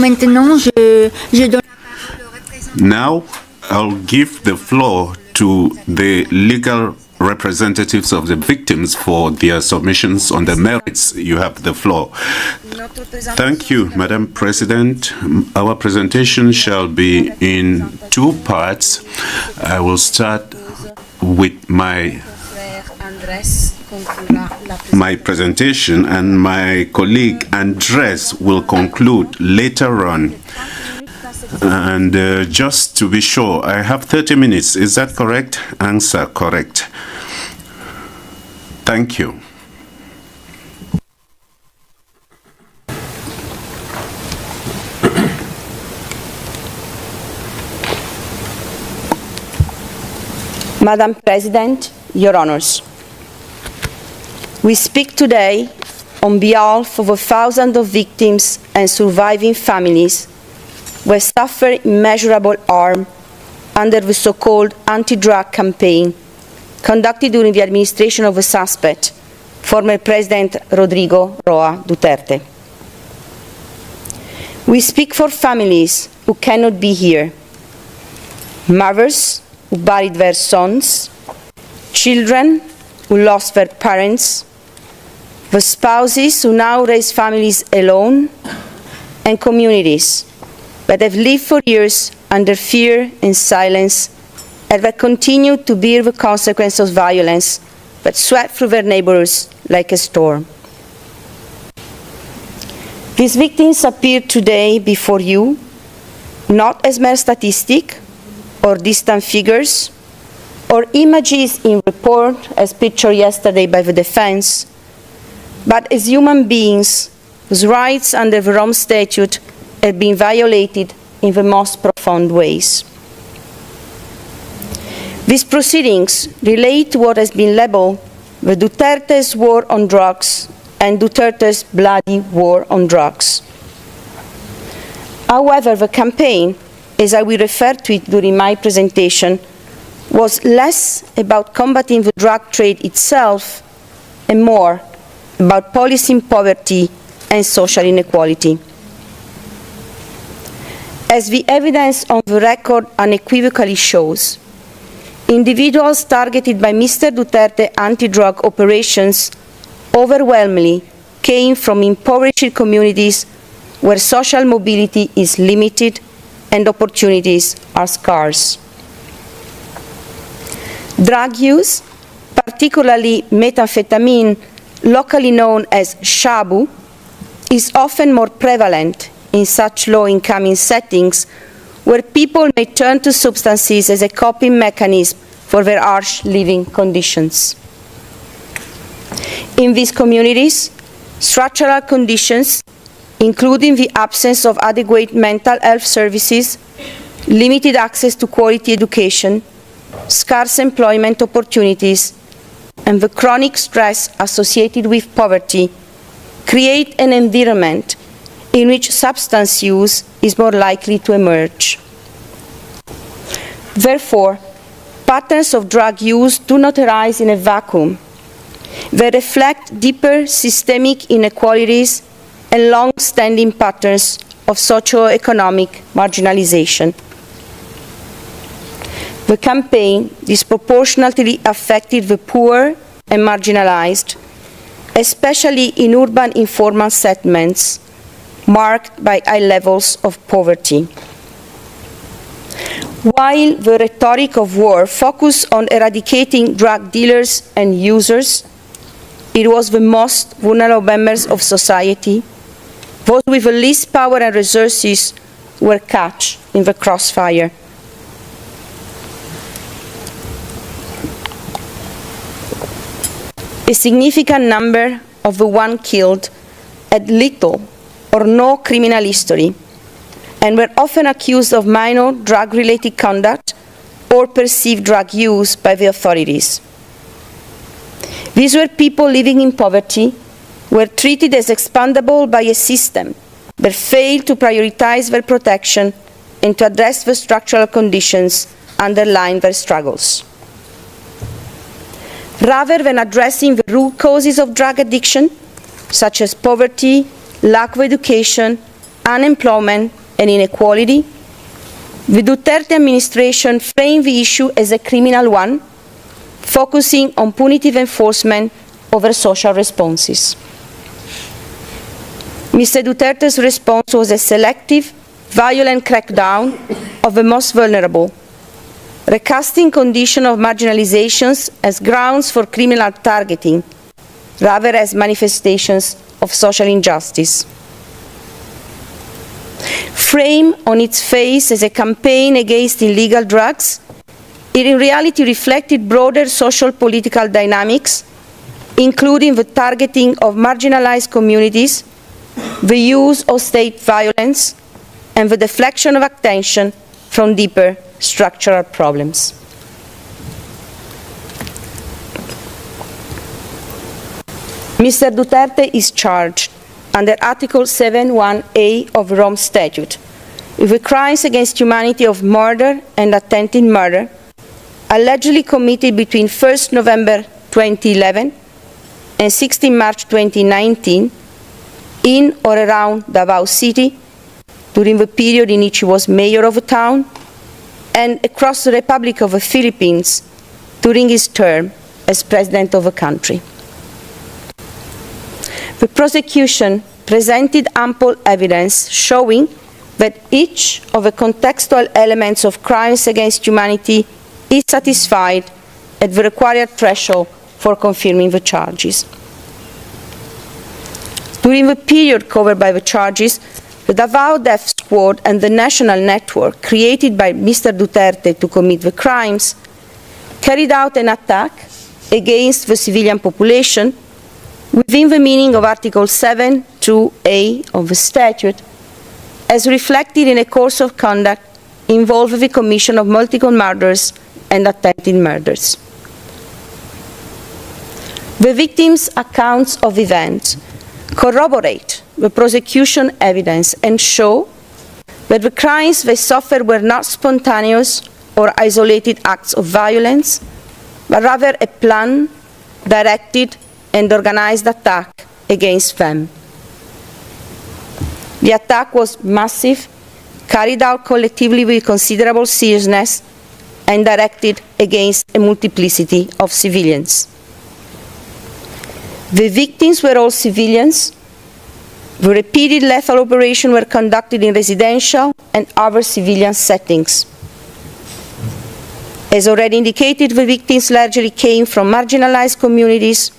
maintenant, je donne la parole au représentant. Now, I'll give the floor to the legal representatives of the victims for their submissions on the merits. You have the floor. Thank you, Madam President. Our presentation shall be in two parts. I will start with my presentation, and my colleague Andres will conclude later on. And just to be sure, I have 30 minutes. Is that correct? Answer correct. Thank you. Madam President, Your Honors, we speak today on behalf of thousands of victims and surviving families who suffer immeasurable harm under the so-called anti-drug campaign conducted during the administration of the suspect, former President Rodrigo Roa Duterte. We speak for families who cannot be here, mothers who buried their sons, children who lost their parents, the spouses who now raise families alone, and communities that have lived for years under fear and silence, and that continue to bear the consequences of violence that swept through their neighborhoods like a storm. These victims appear today before you not as mere statistics or distant figures or images in report as pictured yesterday by the defense, but as human beings whose rights under the Rome Statute have been violated in the most profound ways. These proceedings relate to what has been labeled the Duterte's war on drugs and Duterte's bloody war on drugs. However, the campaign, as I will refer to it during my presentation, was less about combating the drug trade itself and more about policing poverty and social inequality. As the evidence on the record unequivocally shows, individuals targeted by Mr. Duterte anti-drug operations overwhelmingly came from impoverished communities where social mobility is limited and opportunities are scarce. Drug use, particularly methamphetamine, locally known as shabu, is often more prevalent in such low-income settings where people may turn to substances as a coping mechanism for their harsh living conditions. In these communities, structural conditions, including the absence of adequate mental health services, limited access to quality education, scarce employment opportunities, and the chronic stress associated with poverty, create an environment in which substance use is more likely to emerge. Therefore, patterns of drug use do not arise in a vacuum. They reflect deeper systemic inequalities and long-standing patterns of socio-economic marginalization. The campaign disproportionately affected the poor and marginalized, especially in urban informal settlements marked by high levels of poverty. While the rhetoric of war focused on eradicating drug dealers and users, it was the most vulnerable members of society, those with the least power and resources, were caught in the crossfire. A significant number of the ones killed had little or no criminal history and were often accused of minor drug-related conduct or perceived drug use by the authorities. These were people living in poverty, were treated as expendable by a system that failed to prioritize their protection and to address the structural conditions underlying their struggles. Rather than addressing the root causes of drug addiction, such as poverty, lack of education, unemployment, and inequality, the Duterte administration framed the issue as a criminal one, focusing on punitive enforcement over social responses. Mr. Duterte's response was a selective, violent crackdown of the most vulnerable, recasting conditions of marginalizations as grounds for criminal targeting, rather as manifestations of social injustice. Framed on its face as a campaign against illegal drugs, it in reality reflected broader social political dynamics, including the targeting of marginalized communities, the use of state violence, and the deflection of attention from deeper structural problems. Mr. Duterte is charged under Article 7(1)(a) of the Rome Statute with the crimes against humanity of murder and attempted murder allegedly committed between 1st November 2011 and 16 March 2019 in or around Davao City during the period in which he was mayor of the town, and across the Republic of the Philippines during his term as president of the country. The prosecution presented ample evidence showing that each of the contextual elements of crimes against humanity is satisfied at the required threshold for confirming the charges. During the period covered by the charges, the Davao Death Squad and the national network created by Mr. Duterte to commit the crimes carried out an attack against the civilian population within the meaning of Article 7(2)(a) of the statute, as reflected in a course of conduct involving the commission of multiple murders and attempted murders. The victims' accounts of events corroborate the prosecution evidence and show that the crimes they suffered were not spontaneous or isolated acts of violence, but rather a planned, directed, and organized attack against them. The attack was massive, carried out collectively with considerable seriousness, and directed against a multiplicity of civilians. The victims were all civilians. The repeated lethal operations were conducted in residential and other civilian settings. As already indicated, the victims largely came from marginalized communities,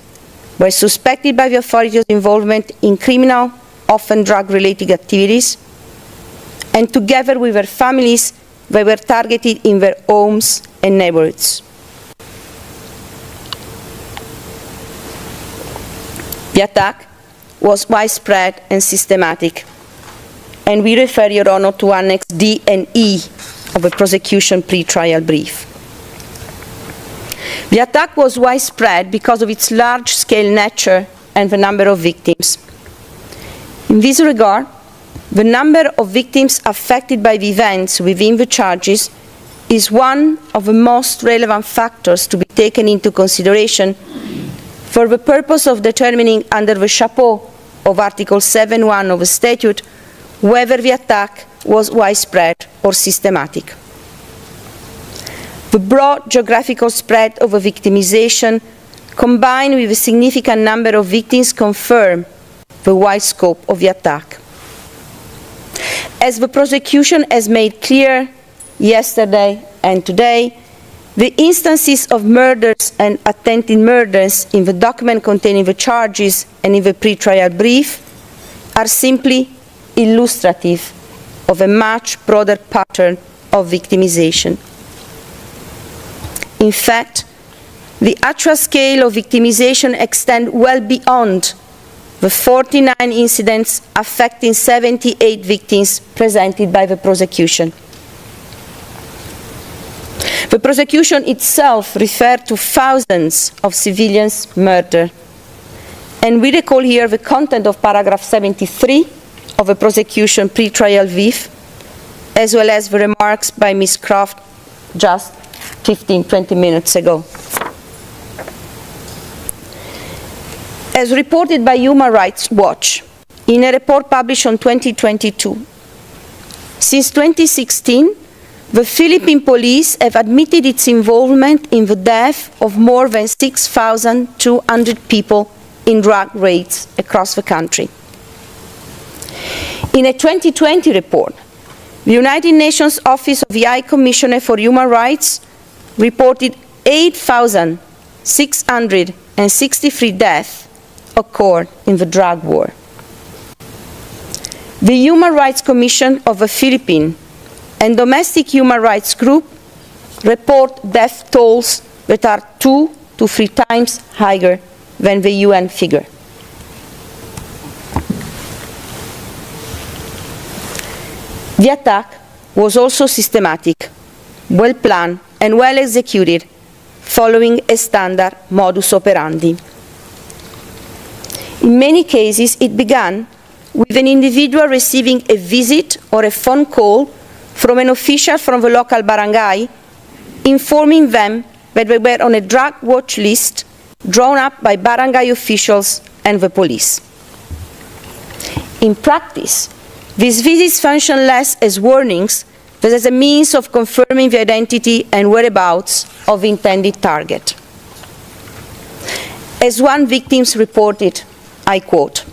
were suspected by the authorities' involvement in criminal, often drug-related activities, and together with their families, they were targeted in their homes and neighborhoods. The attack was widespread and systematic, and we refer, Your Honor, to Annex D and E of the prosecution pre-trial brief. The attack was widespread because of its large-scale nature and the number of victims. In this regard, the number of victims affected by the events within the charges is one of the most relevant factors to be taken into consideration for the purpose of determining under the chapeau of Article 7(1) of the statute whether the attack was widespread or systematic. The broad geographical spread of the victimization, combined with a significant number of victims, confirm the wide scope of the attack. As the prosecution has made clear yesterday and today, the instances of murders and attempted murders in the document containing the charges and in the pre-trial brief are simply illustrative of a much broader pattern of victimization. In fact, the actual scale of victimization extends well beyond the 49 incidents affecting 78 victims presented by the prosecution. The prosecution itself referred to thousands of civilians murdered. And we recall here the content of paragraph 73 of the prosecution pre-trial brief, as well as the remarks by Ms. Croft just 15-20 minutes ago. As reported by Human Rights Watch, in a report published in 2022. Since 2016, the Philippine police have admitted its involvement in the death of more than 6,200 people in drug raids across the country. In a 2020 report, the United Nations Office of the High Commissioner for Human Rights reported 8,663 deaths occurred in the drug war. The Human Rights Commission of the Philippines and domestic human rights group report death tolls that are 2 to 3 times higher than the UN figure. The attack was also systematic, well-planned and well-executed, following a standard modus operandi. In many cases, it began with an individual receiving a visit or a phone call from an official from the local barangay, informing them that they were on a drug watch list drawn up by barangay officials and the police. In practice, these visits function less as warnings than as a means of confirming the identity and whereabouts of the intended target. As one victim reported, I quote,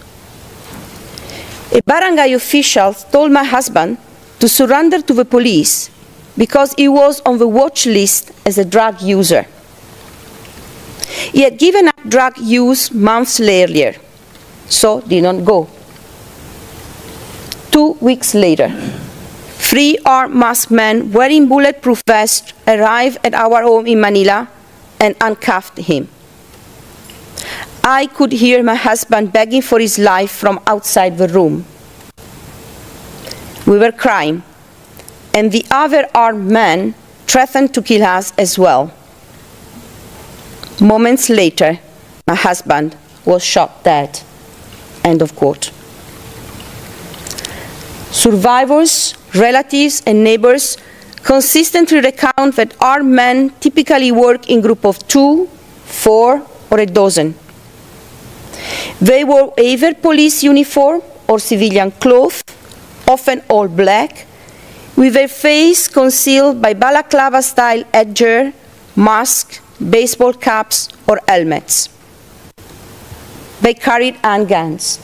"A barangay official told my husband to surrender to the police because he was on the watch list as a drug user. He had given up drug use months earlier, so did not go. 2 weeks later, 3 armed masked men wearing bulletproof vests arrived at our home in Manila and handcuffed him. I could hear my husband begging for his life from outside the room. We were crying, and the other armed men threatened to kill us as well. Moments later, my husband was shot dead." End of quote. Survivors, relatives, and neighbors consistently recount that armed men typically work in groups of 2, 4, or a dozen. They wore either police uniform or civilian clothes, often all black, with their face concealed by balaclava-style headgear, masks, baseball caps, or helmets. They carried handguns.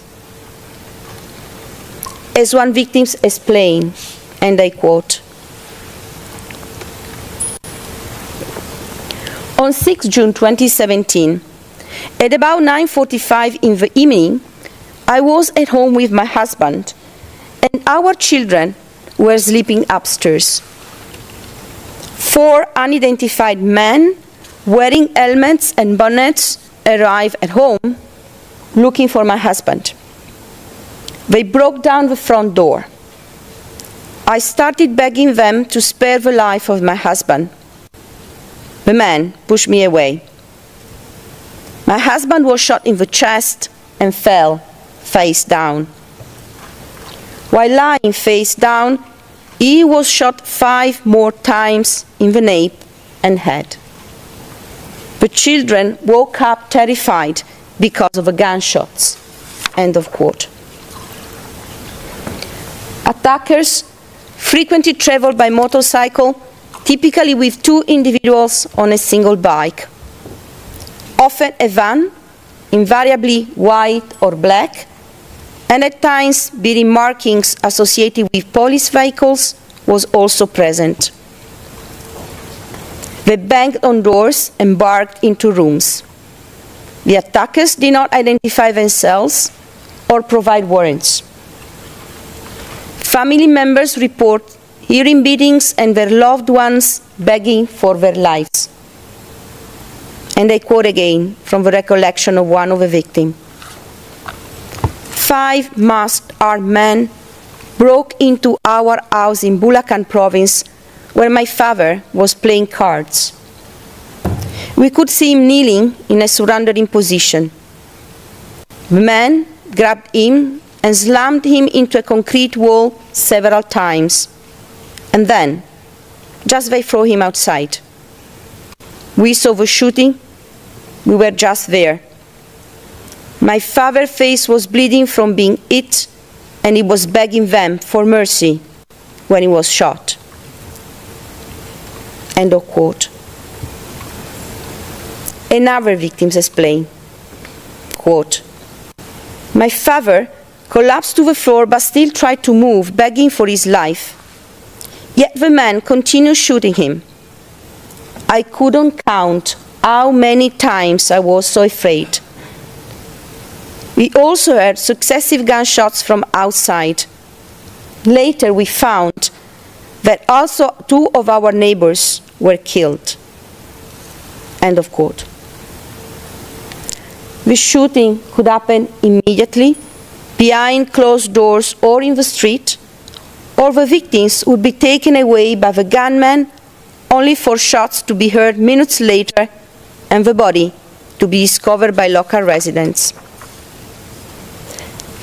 As one victim explained, and I quote, "On 6 June 2017, at about 9:45 in the evening, I was at home with my husband, and our children were sleeping upstairs. 4 unidentified men wearing helmets and bonnets arrived at home looking for my husband. They broke down the front door. I started begging them to spare the life of my husband. The men pushed me away. My husband was shot in the chest and fell face down. While lying face down, he was shot 5 more times in the nape and head. The children woke up terrified because of the gunshots." End of quote. Attackers frequently traveled by motorcycle, typically with 2 individuals on a single bike. Often a van, invariably white or black, and at times bearing markings associated with police vehicles was also present. They banged on doors and barged into rooms. The attackers did not identify themselves or provide warrants. Family members report hearing beatings and their loved ones begging for their lives. And I quote again from the recollection of one of the victims. 5 masked armed men broke into our house in Bulacan province where my father was playing cards. We could see him kneeling in a surrendering position. The men grabbed him and slammed him into a concrete wall several times. And then, just they throw him outside. We saw the shooting. We were just there. My father's face was bleeding from being hit, and he was begging them for mercy when he was shot. End of quote. Another victim explained, quote, my father collapsed to the floor but still tried to move, begging for his life. Yet the man continued shooting him. I couldn't count how many times I was so afraid. We also heard successive gunshots from outside. Later we found that also 2 of our neighbors were killed. End of quote. The shooting could happen immediately, behind closed doors or in the street, or the victims would be taken away by the gunman only for shots to be heard minutes later and the body to be discovered by local residents.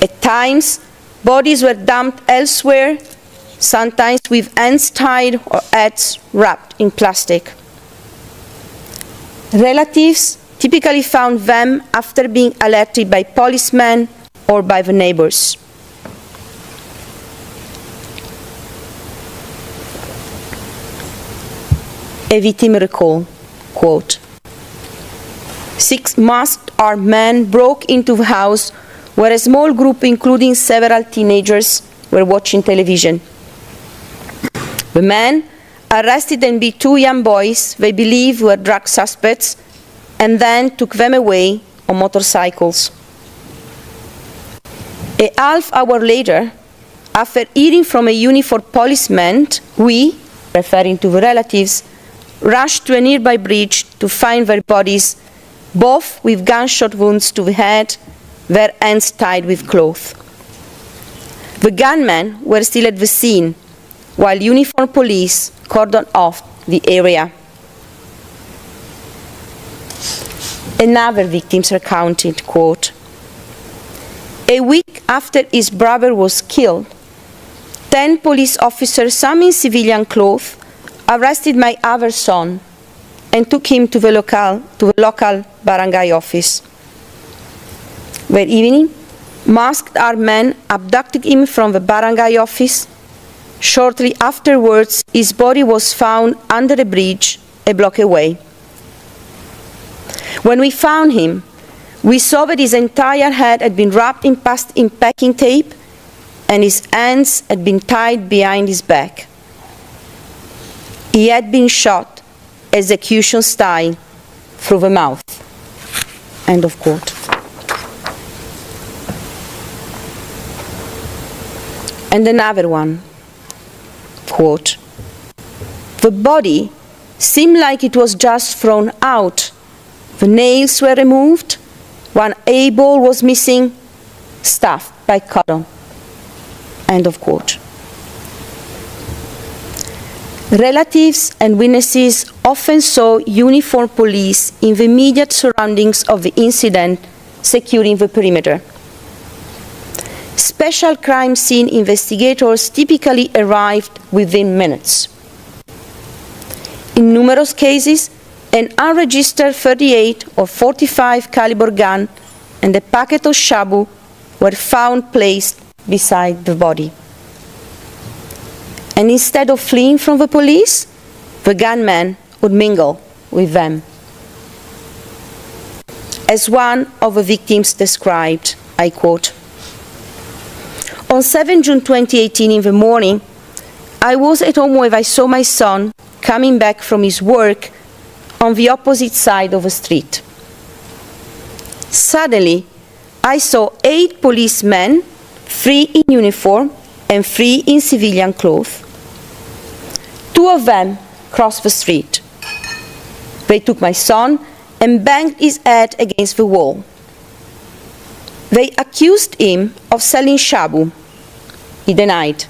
At times, bodies were dumped elsewhere, sometimes with hands tied or heads wrapped in plastic. Relatives typically found them after being alerted by policemen or by the neighbors. A victim recalled, quote, 6 masked armed men broke into the house where a small group, including several teenagers, were watching television. The men arrested and beat 2 young boys they believed were drug suspects and then took them away on motorcycles. A half hour later, after hearing from a uniformed policeman, we, referring to the relatives, rushed to a nearby bridge to find their bodies, both with gunshot wounds to the head, their hands tied with cloth. The gunmen were still at the scene, while uniformed police cordoned off the area. Another victim recounted, quote, a week after his brother was killed, 10 police officers, some in civilian clothes, arrested my other son and took him to the local barangay office. That evening, masked armed men abducted him from the barangay office. Shortly afterwards, his body was found under a bridge a block away. When we found him, we saw that his entire head had been wrapped in packing tape and his hands had been tied behind his back. He had been shot execution style through the mouth. End of quote. And another one, quote, the body seemed like it was just thrown out. The nails were removed, one eyeball was missing, stuffed by cotton. End of quote. Relatives and witnesses often saw uniformed police in the immediate surroundings of the incident securing the perimeter. Special crime scene investigators typically arrived within minutes. In numerous cases, an unregistered 38 or 45 caliber gun and a packet of shabu were found placed beside the body. And instead of fleeing from the police, the gunman would mingle with them. As one of the victims described, I quote, on 7 June 2018 in the morning, I was at home when I saw my son coming back from his work on the opposite side of the street. Suddenly, I saw 8 policemen, 3 in uniform and 3 in civilian clothes. 2 of them crossed the street. They took my son and banged his head against the wall. They accused him of selling shabu. He denied.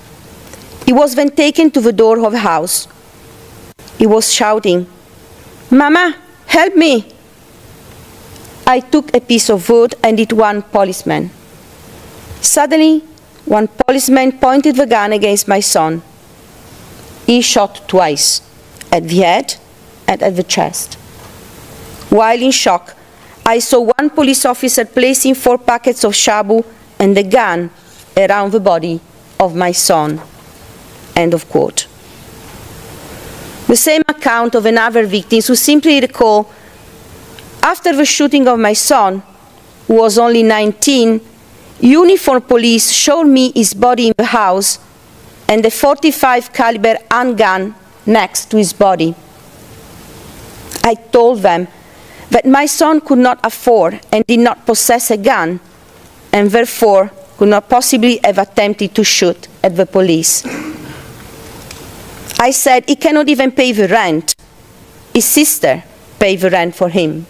He was then taken to the door of the house. He was shouting, "Mama, help me!" I took a piece of wood and hit one policeman. Suddenly, one policeman pointed the gun against my son. He shot twice, at the head and at the chest. While in shock, I saw one police officer placing 4 packets of shabu and a gun around the body of my son. End of quote. The same account of another victim who simply recalled, after the shooting of my son, who was only 19, uniformed police showed me his body in the house and a 45 caliber handgun next to his body. I told them that my son could not afford and did not possess a gun, and therefore could not possibly have attempted to shoot at the police. I said he cannot even pay the rent. His sister paid the rent for him.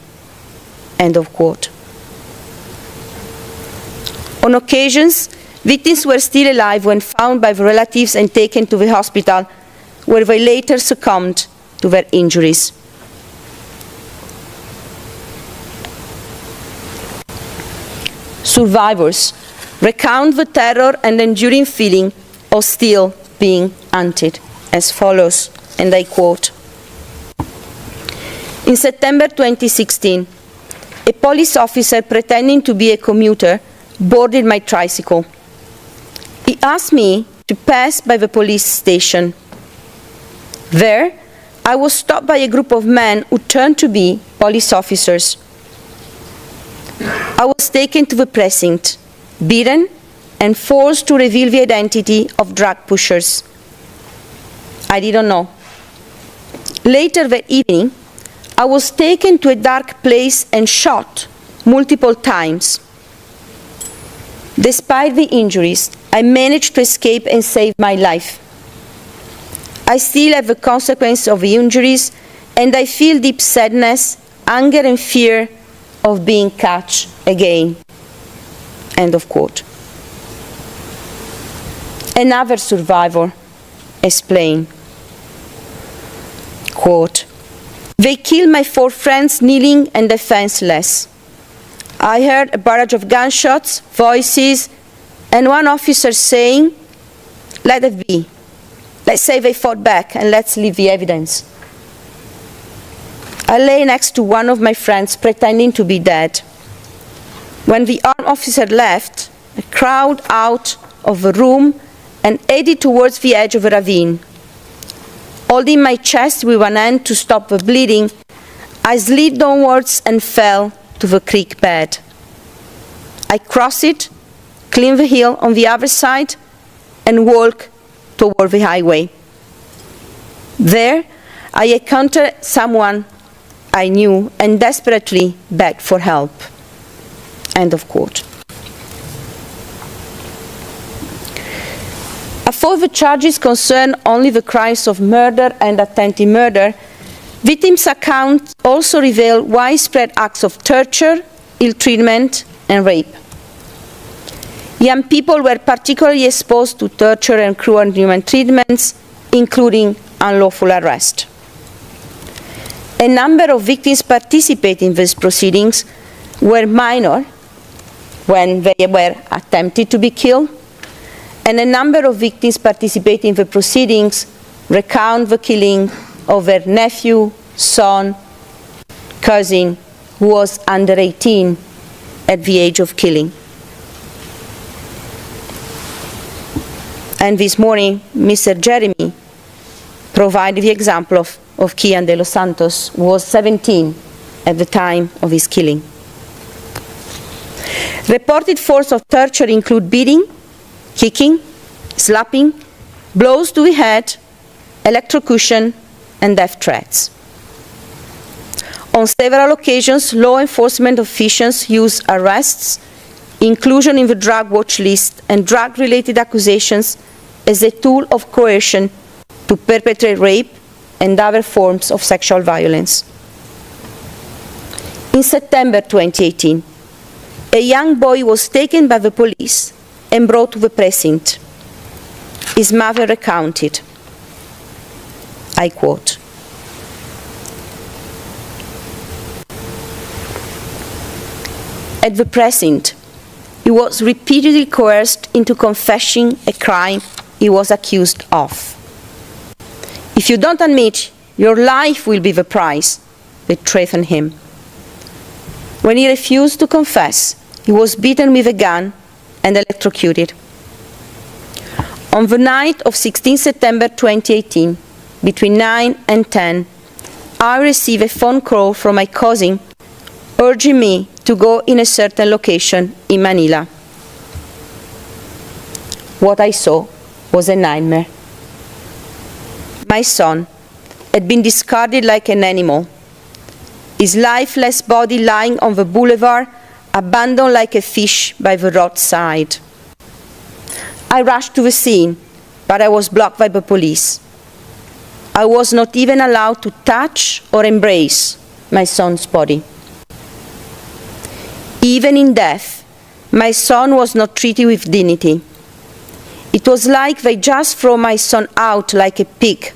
End of quote. On occasions, victims were still alive when found by the relatives and taken to the hospital, where they later succumbed to their injuries. Survivors recount the terror and enduring feeling of still being hunted as follows, and I quote, "In September 2016, a police officer pretending to be a commuter boarded my tricycle. He asked me to pass by the police station. There, I was stopped by a group of men who turned to be police officers. I was taken to the precinct, beaten, and forced to reveal the identity of drug pushers. I didn't know. Later that evening, I was taken to a dark place and shot multiple times. Despite the injuries, I managed to escape and save my life. I still have the consequence of the injuries, and I feel deep sadness, anger, and fear of being catched again." End of quote. Another survivor explained, quote, "They killed my 4 friends kneeling and defenseless. I heard a barrage of gunshots, voices, and one officer saying, 'Let it be. Let's say they fought back and let's leave the evidence.' I lay next to one of my friends pretending to be dead. When the armed officer left, I crawled out of the room and headed towards the edge of a ravine. Holding my chest with one hand to stop the bleeding, I slid downwards and fell to the creek bed. I crossed it, climbed the hill on the other side, and walked toward the highway. There, I encountered someone I knew and desperately begged for help." End of quote. Although the charges concern only the crimes of murder and attempted murder, victims' accounts also reveal widespread acts of torture, ill treatment, and rape. Young people were particularly exposed to torture and cruel and inhuman treatments, including unlawful arrest. A number of victims participating in these proceedings were minor when they were attempted to be killed, and a number of victims participating in the proceedings recount the killing of their nephew, son, cousin, who was under 18 at the age of killing. And this morning, Mr. Jeremy provided the example of Kian de los Santos, who was 17 at the time of his killing. Reported forms of torture include beating, kicking, slapping, blows to the head, electrocution, and death threats. On several occasions, law enforcement officials used arrests, inclusion in the drug watch list, and drug-related accusations as a tool of coercion to perpetrate rape and other forms of sexual violence. In September 2018, a young boy was taken by the police and brought to the precinct. His mother recounted, I quote, "At the precinct, he was repeatedly coerced into confessing a crime he was accused of. If you don't admit, your life will be the price," they threatened him. When he refused to confess, he was beaten with a gun and electrocuted. On the night of 16 September 2018, between 9 and 10, I received a phone call from my cousin urging me to go in a certain location in Manila. What I saw was a nightmare. My son had been discarded like an animal, his lifeless body lying on the boulevard, abandoned like a fish by the roadside. I rushed to the scene, but I was blocked by the police. I was not even allowed to touch or embrace my son's body. Even in death, my son was not treated with dignity. It was like they just threw my son out like a pig.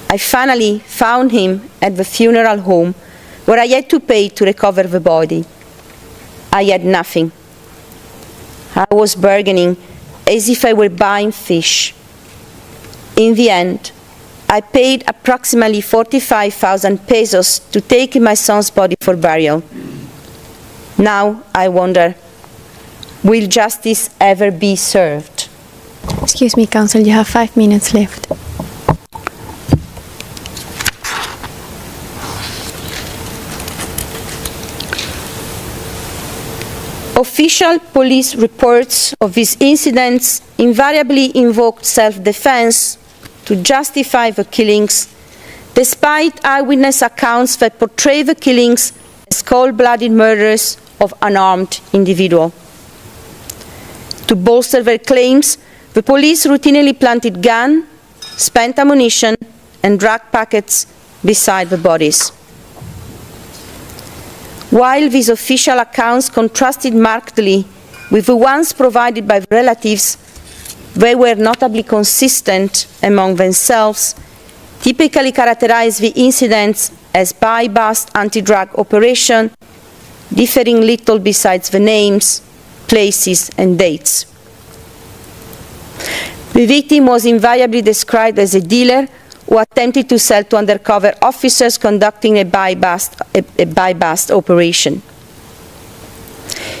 I finally found him at the funeral home where I had to pay to recover the body. I had nothing. I was bargaining as if I were buying fish. In the end, I paid approximately 45,000 pesos to take my son's body for burial. Now I wonder, will justice ever be served? Excuse me, Counsel, you have 5 minutes left. Official police reports of these incidents invariably invoked self-defense to justify the killings, despite eyewitness accounts that portray the killings as cold-blooded murders of unarmed individuals. To bolster their claims, the police routinely planted guns, spent ammunition, and drug packets beside the bodies. While these official accounts contrasted markedly with the ones provided by relatives, they were notably consistent among themselves, typically characterized the incidents as by-bust anti-drug operation, differing little besides the names, places, and dates. The victim was invariably described as a dealer who attempted to sell to undercover officers conducting a buy-bust operation.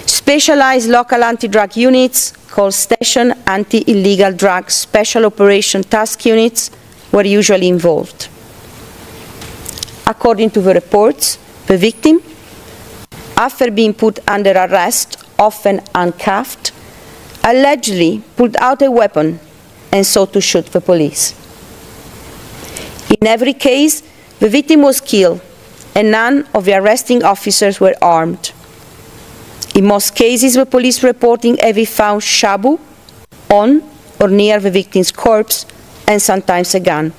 Specialized local anti-drug units, called Station Anti-Illegal Drug Special Operation Task Units, were usually involved. According to the reports, the victim, after being put under arrest, often uncuffed, allegedly pulled out a weapon and sought to shoot the police. In every case, the victim was killed, and none of the arresting officers were armed. In most cases, the police reporting having found shabu on or near the victim's corpse, and sometimes a gun.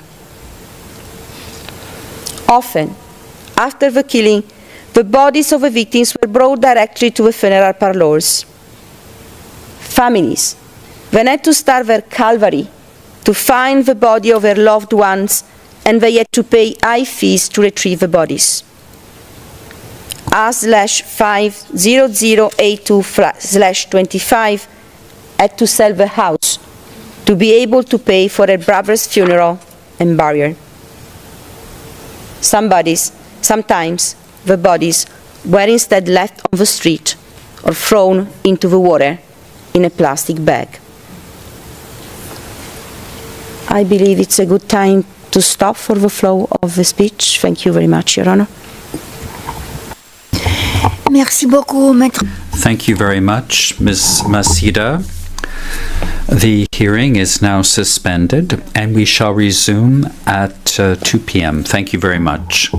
Often, after the killing, the bodies of the victims were brought directly to the funeral parlors. Families then had to start their calvary to find the body of their loved ones, and they had to pay high fees to retrieve the bodies. R/50082/25 had to sell the house to be able to pay for her brother's funeral and burial. Sometimes the bodies were instead left on the street or thrown into the water in a plastic bag. I believe it's a good time to stop for the flow of the speech. Thank you very much, Your Honor. Merci beaucoup, Maître. Thank you very much, Ms. Masida. The hearing is now suspended, and we shall resume at 2 p.m. Thank you very much.